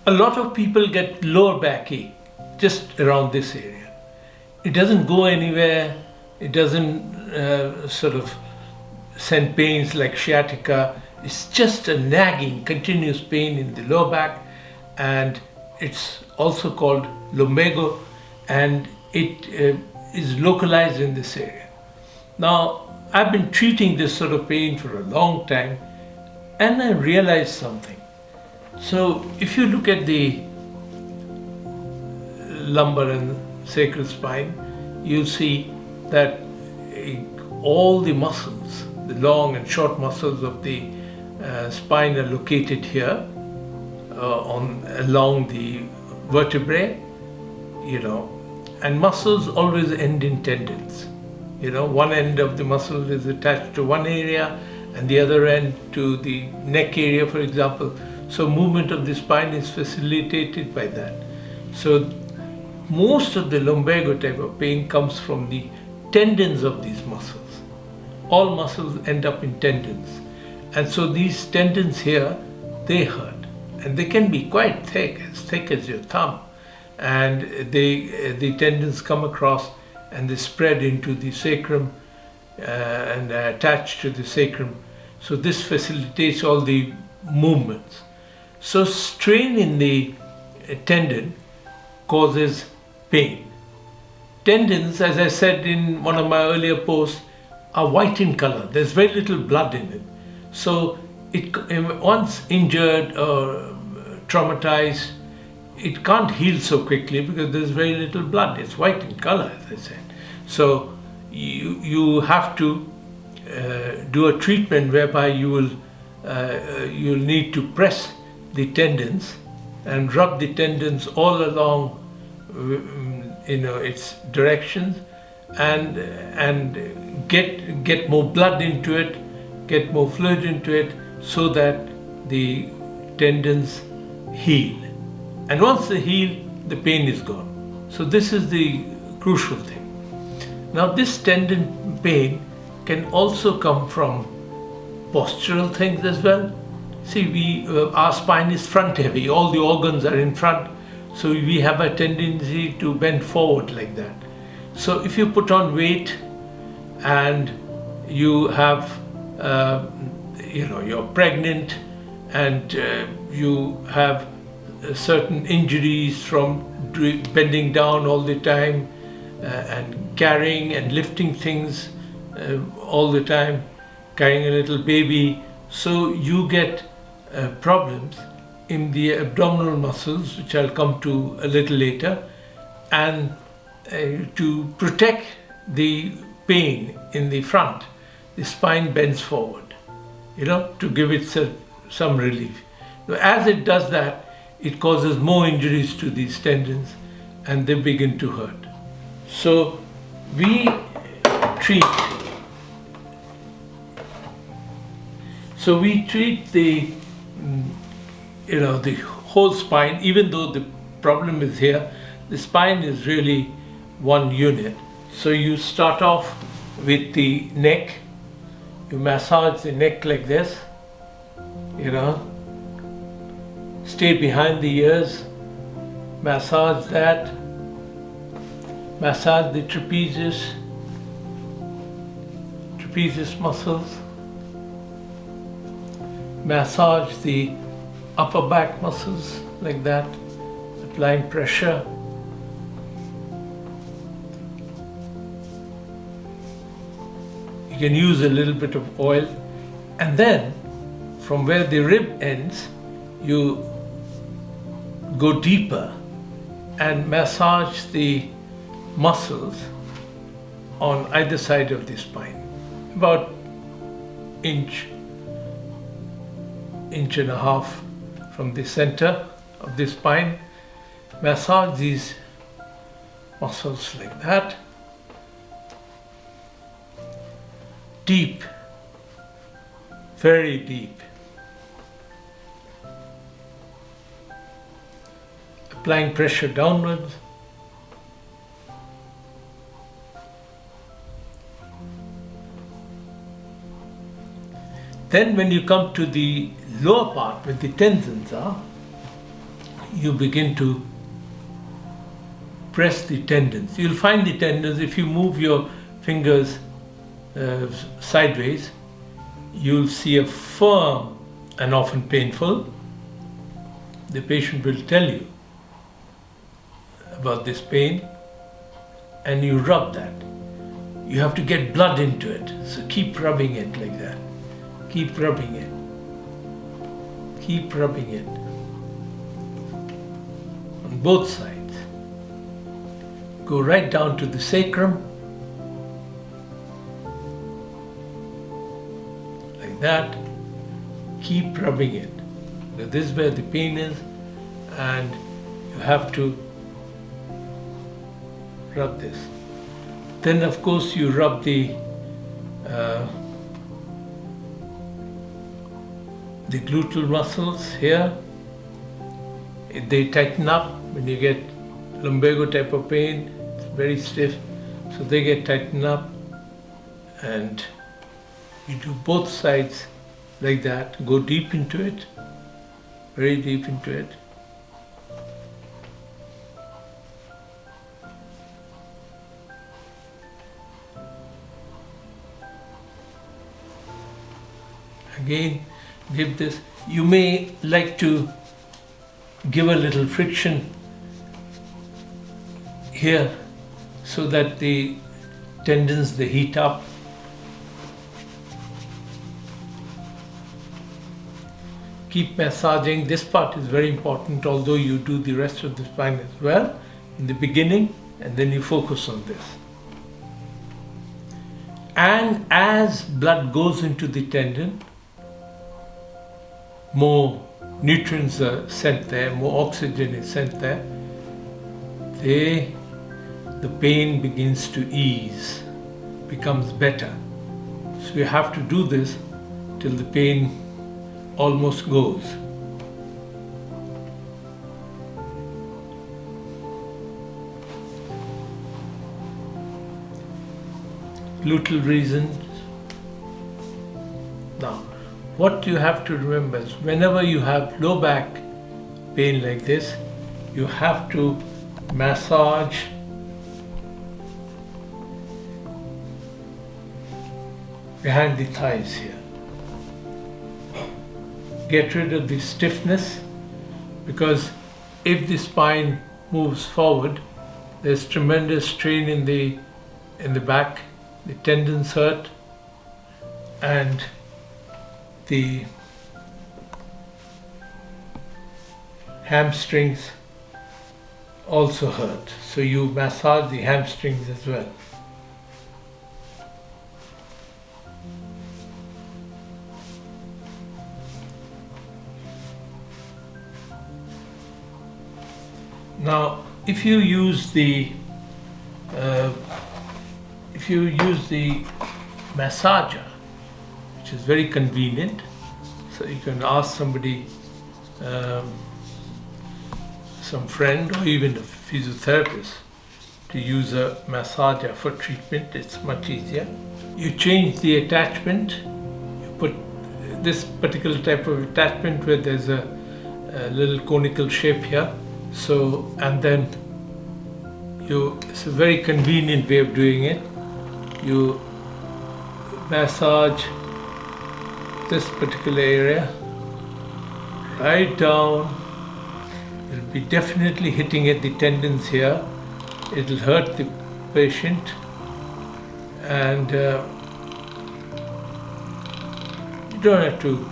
A lot of people get lower backache just around this area. It doesn't go anywhere. It doesn't sort of send pains like sciatica. It's just a nagging, continuous pain in the lower back, and it's also called lumbago, and it is localized in this area. Now, I've been treating this sort of pain for a long time, and I realized something. So, if you look at the lumbar and sacral spine, you'll see that all the muscles, the long and short muscles of the spine are located here along the vertebrae, and muscles always end in tendons. One end of the muscle is attached to one area and the other end to the neck area, for example. So movement of the spine is facilitated by that. So most of the lumbago type of pain comes from the tendons of these muscles. All muscles end up in tendons. And so these tendons here, they hurt. And they can be quite thick as your thumb. And the tendons come across and they spread into the sacrum and attach to the sacrum. So this facilitates all the movements. So strain in the tendon causes pain. Tendons, as I said in one of my earlier posts, are white in color. There's very little blood in it. So once injured or traumatized, it can't heal so quickly because there's very little blood. It's white in color, as I said. So you have to do a treatment whereby you'll need to press the tendons and rub the tendons all along its directions and get more blood into it, get more fluid into it, so that the tendons heal. And once they heal, the pain is gone. So this is the crucial thing. Now this tendon pain can also come from postural things as well. See, our spine is front heavy, all the organs are in front, so we have a tendency to bend forward like that. So if you put on weight and you have, you're pregnant and you have certain injuries from bending down all the time and carrying and lifting things all the time, carrying a little baby, so you get problems in the abdominal muscles, which I'll come to a little later, and to protect the pain in the front, the spine bends forward, to give it some relief. As it does that, it causes more injuries to these tendons and they begin to hurt. So we treat the the whole spine. Even though the problem is here, the spine is really one unit. So you start off with the neck. You massage the neck like this, stay behind the ears, massage that, massage the trapezius muscles, massage the upper back muscles like that, applying pressure. You can use a little bit of oil, and then from where the rib ends, you go deeper and massage the muscles on either side of the spine, about inch and a half from the center of the spine. Massage these muscles like that. Deep, very deep. Applying pressure downwards. Then when you come to the lower part where the tendons are, you begin to press the tendons. You'll find the tendons, if you move your fingers sideways, you'll see a firm and often painful. The patient will tell you about this pain, and you rub that. You have to get blood into it, so keep rubbing it like that. Keep rubbing it. Keep rubbing it on both sides. Go right down to the sacrum, like that. Keep rubbing it. Because this is where the pain is, and you have to rub this. Then of course you rub the gluteal muscles here. If they tighten up when you get lumbago type of pain, it's very stiff, so they get tightened up, and you do both sides like that. Go deep into it, very deep into it. Again, give this. You may like to give a little friction here so that the tendons, they heat up. Keep massaging. This part is very important, although you do the rest of the spine as well in the beginning, and then you focus on this. And as blood goes into the tendon, more nutrients are sent there, more oxygen is sent there. The pain begins to ease, becomes better. So you have to do this till the pain almost goes. Gluteal regions. Now, what you have to remember is whenever you have low back pain like this, you have to massage behind the thighs here. Get rid of the stiffness, because if the spine moves forward, there's tremendous strain in the back, the tendons hurt, and the hamstrings also hurt. So you massage the hamstrings as well. Now, if you use the massager, which is very convenient, so you can ask somebody, some friend or even a physiotherapist, to use a massager for treatment. It's much easier. You change the attachment. You put this particular type of attachment where there's a little conical shape here. So, and then it's a very convenient way of doing it. You massage this particular area right down. It'll be definitely hitting at the tendons here. It'll hurt the patient, and you don't have to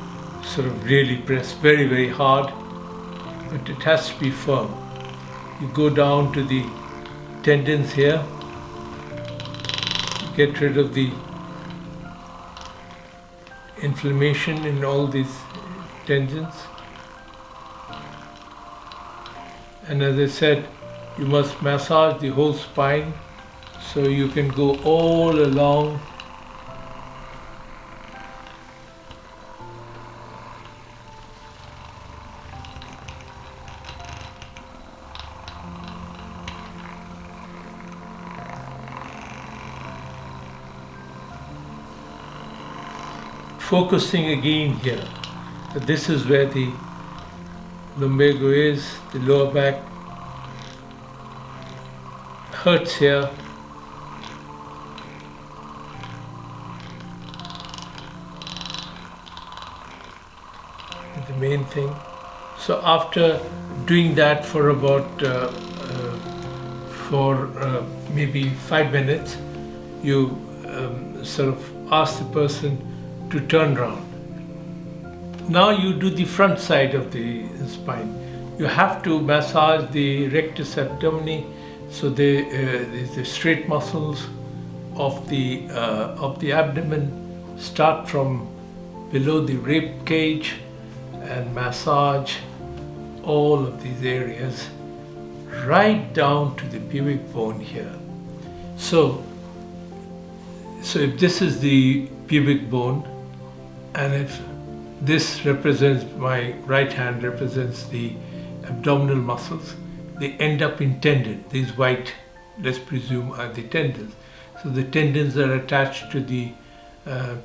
sort of really press very, very hard, but it has to be firm. You go down to the tendons here, get rid of the inflammation in all these tendons. And as I said, you must massage the whole spine, so you can go all along. Focusing again here. So this is where the lumbago is, the lower back hurts here. The main thing. So after doing that for about maybe 5 minutes, you sort of ask the person to turn around. Now you do the front side of the spine. You have to massage the rectus abdomini, so the straight muscles of the abdomen start from below the rib cage and massage all of these areas right down to the pubic bone here. So if this is the pubic bone, and if this represents, my right hand represents the abdominal muscles, they end up in tendon. These white, let's presume, are the tendons. So the tendons are attached to the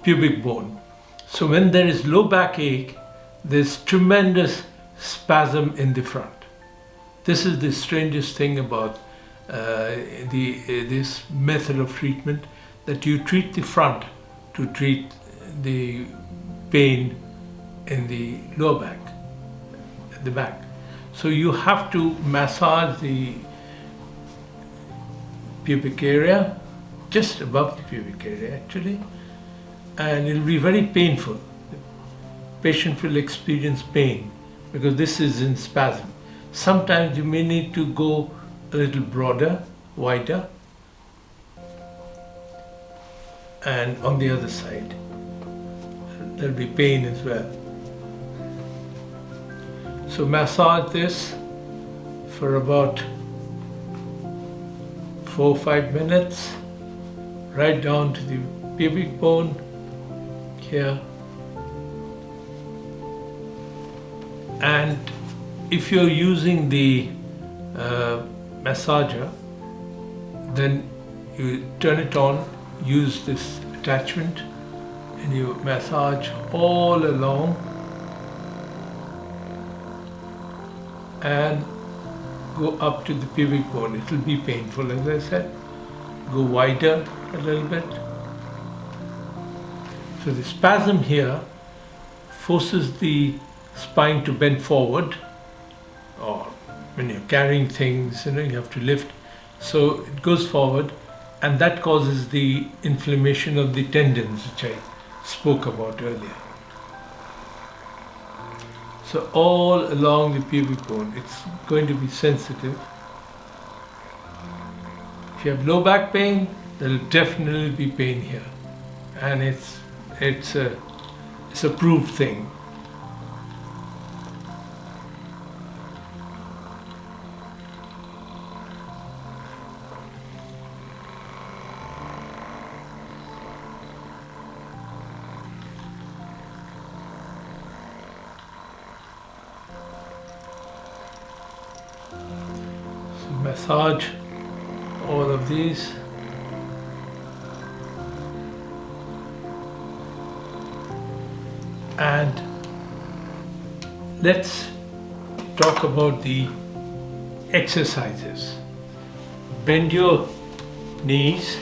pubic bone. So when there is low back ache, there's tremendous spasm in the front. This is the strangest thing about this method of treatment, that you treat the front to treat the pain in the lower back, at the back. So you have to massage the pubic area, just above the pubic area actually, and it'll be very painful. The patient will experience pain because this is in spasm. Sometimes you may need to go a little broader, wider, and on the other side there'll be pain as well. So massage this for about 4 or 5 minutes, right down to the pubic bone here. And if you're using the massager, then you turn it on, use this attachment, and you massage all along and go up to the pubic bone. It will be painful, as I said. Go wider a little bit. So the spasm here forces the spine to bend forward, or when you're carrying things, you have to lift. So it goes forward, and that causes the inflammation of the tendons, which I spoke about earlier. So all along the pubic bone, it's going to be sensitive. If you have low back pain, there'll definitely be pain here, and it's a proved thing. Massage all of these. And let's talk about the exercises. Bend your knees,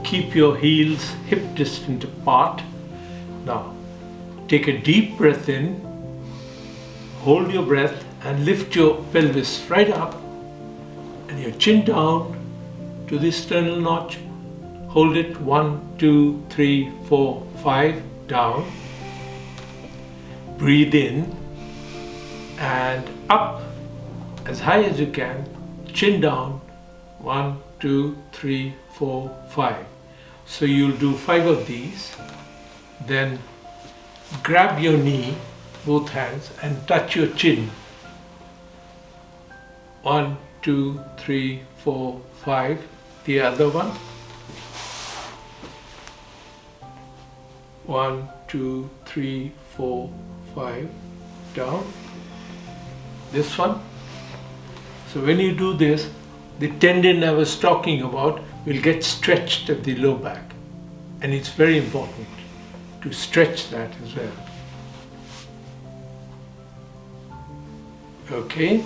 keep your heels hip distant apart. Now, take a deep breath in, hold your breath and lift your pelvis right up and your chin down to the sternal notch. Hold it 1, 2, 3, 4, 5 down. Breathe in and up as high as you can, chin down, 1, 2, 3, 4, 5. So you'll do 5 of these. Then grab your knee, both hands, and touch your chin. 1, 2, 3, 4, 5. The other one. 1, 2, 3, 4, 5. Down. This one. So when you do this, the tendon I was talking about will get stretched at the low back, and it's very important to stretch that as well. Okay,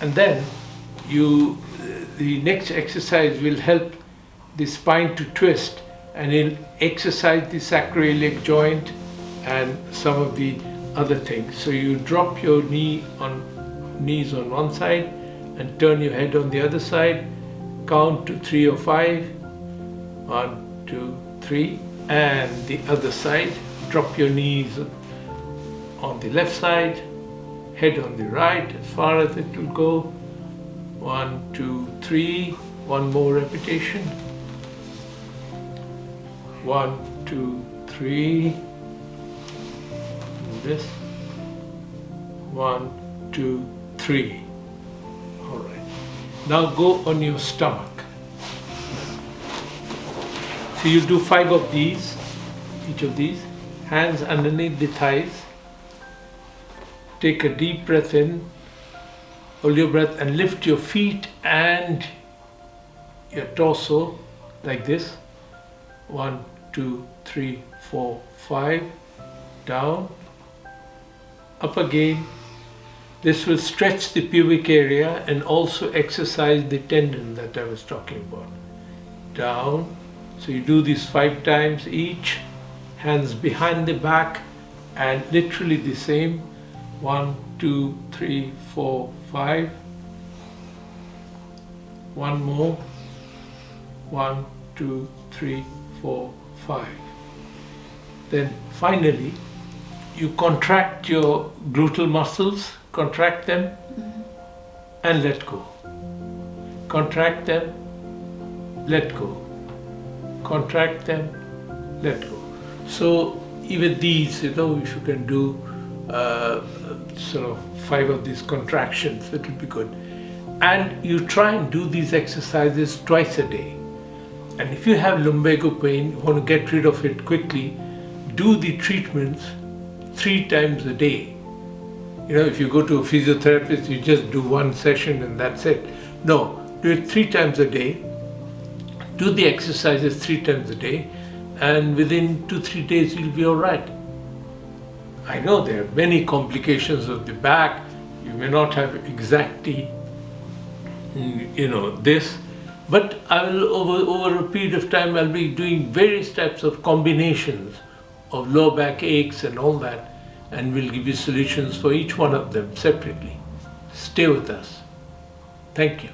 and then the next exercise will help the spine to twist, and it'll exercise the sacroiliac joint and some of the other things. So you drop your knees on one side and turn your head on the other side, count to 3 or 5, 1, 2, 3, and the other side, drop your knees on the left side, head on the right as far as it will go, 1, 2, 3, one more repetition, 1, 2, 3, and this, 1, 2, 3. All right. Now go on your stomach. So you do 5 of these, each of these, hands underneath the thighs. Take a deep breath in, hold your breath and lift your feet and your torso like this. 1, 2, 3, 4, 5, down, up again. This will stretch the pubic area and also exercise the tendon that I was talking about. Down. So you do this 5 times each, hands behind the back, and literally the same. 1, 2, 3, 4, 5. One more. 1, 2, 3, 4, 5. Then finally, you contract your gluteal muscles, contract them and let go. Contract them, let go. Contract them, let go. So even these, if you can do sort of 5 of these contractions, it will be good. And you try and do these exercises twice a day. And if you have lumbago pain, you want to get rid of it quickly, do the treatments 3 times a day. If you go to a physiotherapist, you just do 1 session and that's it. No, do it 3 times a day. Do the exercises 3 times a day, and within 2-3 days you'll be all right. I know there are many complications of the back. You may not have exactly, this, but I will over a period of time I'll be doing various types of combinations of lower back aches and all that, and we'll give you solutions for each one of them separately. Stay with us. Thank you.